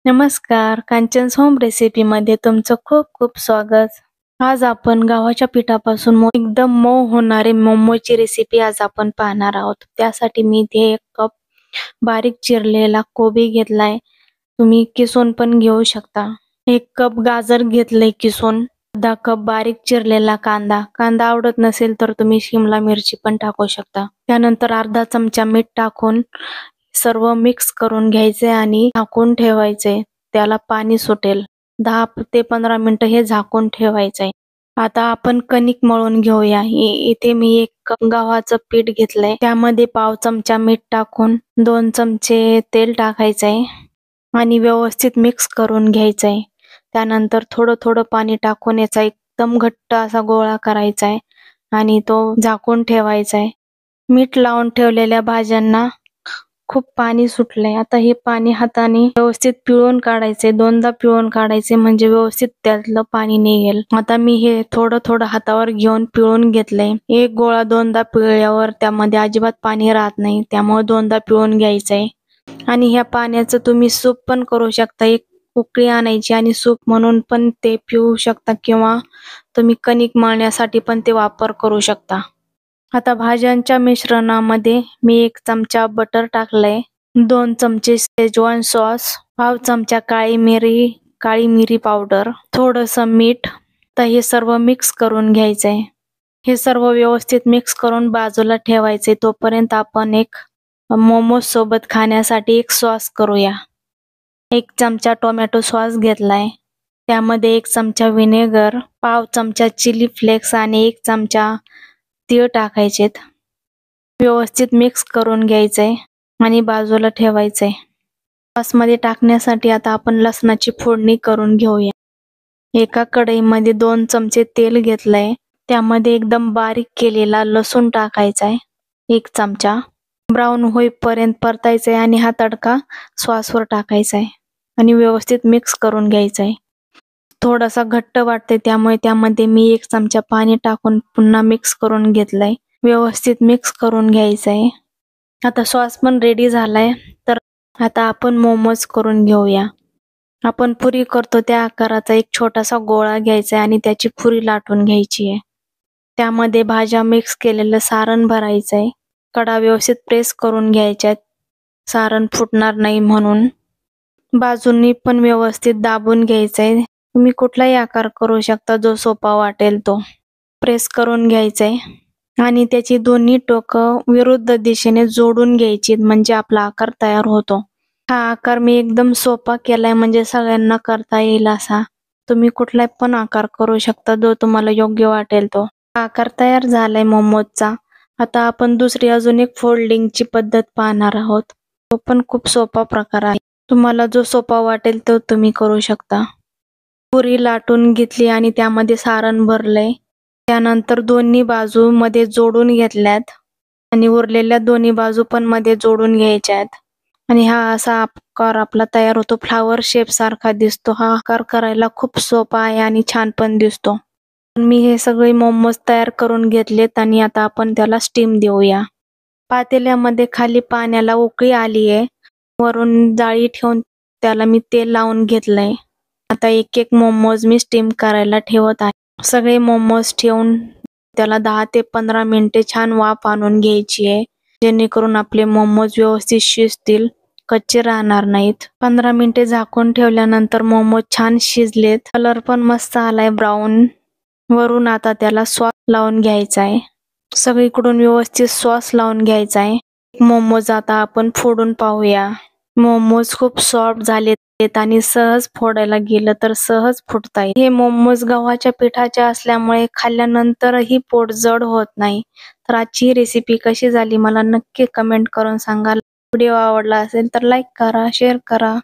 नमस्कार, कांचन्स होम रेसिपीमध्ये तुमचं खूप खूप स्वागत. आज आपण गव्हाच्या पिठापासून एकदम मऊ होणारे मोमोची रेसिपी आज आपण पाहणार आहोत. त्यासाठी मी इथे 1 कप बारीक चिरलेला कोबी घेतलाय. तुम्ही किसून पण घेऊ शकता. 1 कप गाजर घेतलंय किसून. अर्धा कप बारीक चिरलेला कांदा. कांदा आवडत नसेल तर तुम्ही शिमला मिरची पण टाकू शकता. त्यानंतर अर्धा चमचा मीठ टाकून सर्व मिक्स करून घ्यायचे आणि झाकून ठेवायचे. त्याला पाणी सुटेल. 10 ते 15 मिनिटं हे झाकून ठेवायचंय. आता आपण कणिक मळून घेऊया. इथे मी 1 कप गव्हाचं पीठ घेतलंय. त्यामध्ये पाव चमचा मीठ टाकून 2 चमचे तेल टाकायचंय आणि व्यवस्थित मिक्स करून घ्यायचंय. त्यानंतर थोडं थोडं पाणी टाकून याचा एकदम घट्ट असा गोळा करायचाय आणि तो झाकून ठेवायचाय. मीठ लावून ठेवलेल्या भाज्यांना खूप पाणी सुटलंय. आता हे पाणी हाताने व्यवस्थित पिळून काढायचे. 2दा पिळून काढायचे म्हणजे व्यवस्थित त्यातलं पाणी निघेल. आता मी हे थोडं थोडं हातावर घेऊन पिळून घेतलंय. एक गोळा 2दा पिळल्यावर त्यामध्ये अजिबात पाणी राहत नाही. त्यामुळे 2दा पिळून घ्यायचंय. आणि ह्या पाण्याचं तुम्ही सूप पण करू शकता. एक उकळी आणायची आणि सूप म्हणून पण ते पिऊ शकता किंवा तुम्ही कणिक मळण्यासाठी पण ते वापर करू शकता. आता भाज्यांच्या मिश्रणामध्ये मी 1 चमचा बटर टाकलंय. 2 चमचे शेजवान सॉस, पाव चमचा काळी मिरी पावडर, थोडंसं मीठ. तर हे सर्व मिक्स करून घ्यायचंय. हे सर्व व्यवस्थित मिक्स करून बाजूला ठेवायचे. तोपर्यंत आपण एक मोमोज सोबत खाण्यासाठी एक सॉस करूया. 1 चमचा टोमॅटो सॉस घेतलाय. त्यामध्ये 1 चमचा व्हिनेगर, पाव चमचा चिली फ्लेक्स आणि 1 चमचा तीळ टाकायचेत. व्यवस्थित मिक्स करून घ्यायचंय आणि बाजूला ठेवायचंय. सॉसमध्ये टाकण्यासाठी आता आपण लसणाची फोडणी करून घेऊया. एका कढईमध्ये 2 चमचे तेल घेतलंय. त्यामध्ये एकदम बारीक केलेला लसूण टाकायचाय. 1 चमचा ब्राऊन होईपर्यंत परतायचंय आणि हा तडका सॉसवर टाकायचाय आणि व्यवस्थित मिक्स करून घ्यायचंय. थोडासा घट्ट वाटते त्यामुळे त्यामध्ये मी 1 चमचा पाणी टाकून पुन्हा मिक्स करून घेतलंय. व्यवस्थित मिक्स करून घ्यायचंय. आता सॉस पण रेडी झालाय. तर आता आपण मोमोज करून घेऊया. आपण पुरी करतो त्या आकाराचा एक छोटासा गोळा घ्यायचा आहे आणि त्याची पुरी लाटून घ्यायची आहे. त्यामध्ये भाज्या मिक्स केलेलं सारण भरायचंय. कडा व्यवस्थित प्रेस करून घ्यायच्यात, सारण फुटणार नाही म्हणून. बाजूंनी पण व्यवस्थित दाबून घ्यायचंय. तुम्ही कुठलाही आकार करू शकता जो सोपा वाटेल तो. प्रेस करून घ्यायचंय आणि त्याची दोन्ही टोकं विरुद्ध दिशेने जोडून घ्यायची म्हणजे आपला आकार तयार होतो. हा आकार मी एकदम सोपा केलाय म्हणजे सगळ्यांना करता येईल असा. तुम्ही कुठलाही पण आकार करू शकता जो तुम्हाला योग्य वाटेल तो. आकार तयार झालाय मोमोजचा. आता आपण दुसरी अजून एक फोल्डिंगची पद्धत पाहणार आहोत. तो पण खूप सोपा प्रकार आहे. तुम्हाला जो सोपा वाटेल तो तुम्ही करू शकता. पुरी लाटून घेतली आणि त्यामध्ये सारण भरलंय. त्यानंतर दोन्ही बाजू मध्ये जोडून घेतल्यात आणि उरलेल्या दोन्ही बाजू पण मध्ये जोडून घ्यायच्यात. आणि हा असा आकार आपला तयार होतो. फ्लावर शेप सारखा दिसतो. हा आकार करायला खूप सोपा आहे आणि छान पण दिसतो. मी हे सगळे मोमोज तयार करून घेतलेत आणि आता आपण त्याला स्टीम देऊया. पातेल्यामध्ये खाली पाण्याला उकळी आली आहे. वरून जाळी ठेवून त्याला मी तेल लावून घेतलंय. आता एक एक मोमोज मी स्टीम करायला ठेवत आहे. सगळे मोमोज ठेवून त्याला 10 ते 15 मिनिटे छान वाफ आणून घ्यायची आहे, जेणेकरून आपले मोमोज व्यवस्थित शिजतील, कच्चे राहणार नाहीत. 15 मिनिटे झाकून ठेवल्यानंतर मोमोज छान शिजलेत. कलर पण मस्त आलाय ब्राऊन. वरून आता त्याला सॉस लावून घ्यायचा आहे. सगळीकडून व्यवस्थित सॉस लावून घ्यायचा आहे. मोमोज आता आपण फोडून पाहूया. मोमोज खूप सॉफ्ट झालेत आणि सहज फोडायला गेलं तर सहज फुटतायत. हे मोमोज गव्हाच्या पिठाचे असल्यामुळे खाल्ल्यानंतरही पोट जड होत नाही. तर आजची रेसिपी कशी झाली मला नक्की कमेंट करून सांगा. व्हिडिओ आवडला असेल तर लाईक करा, शेअर करा.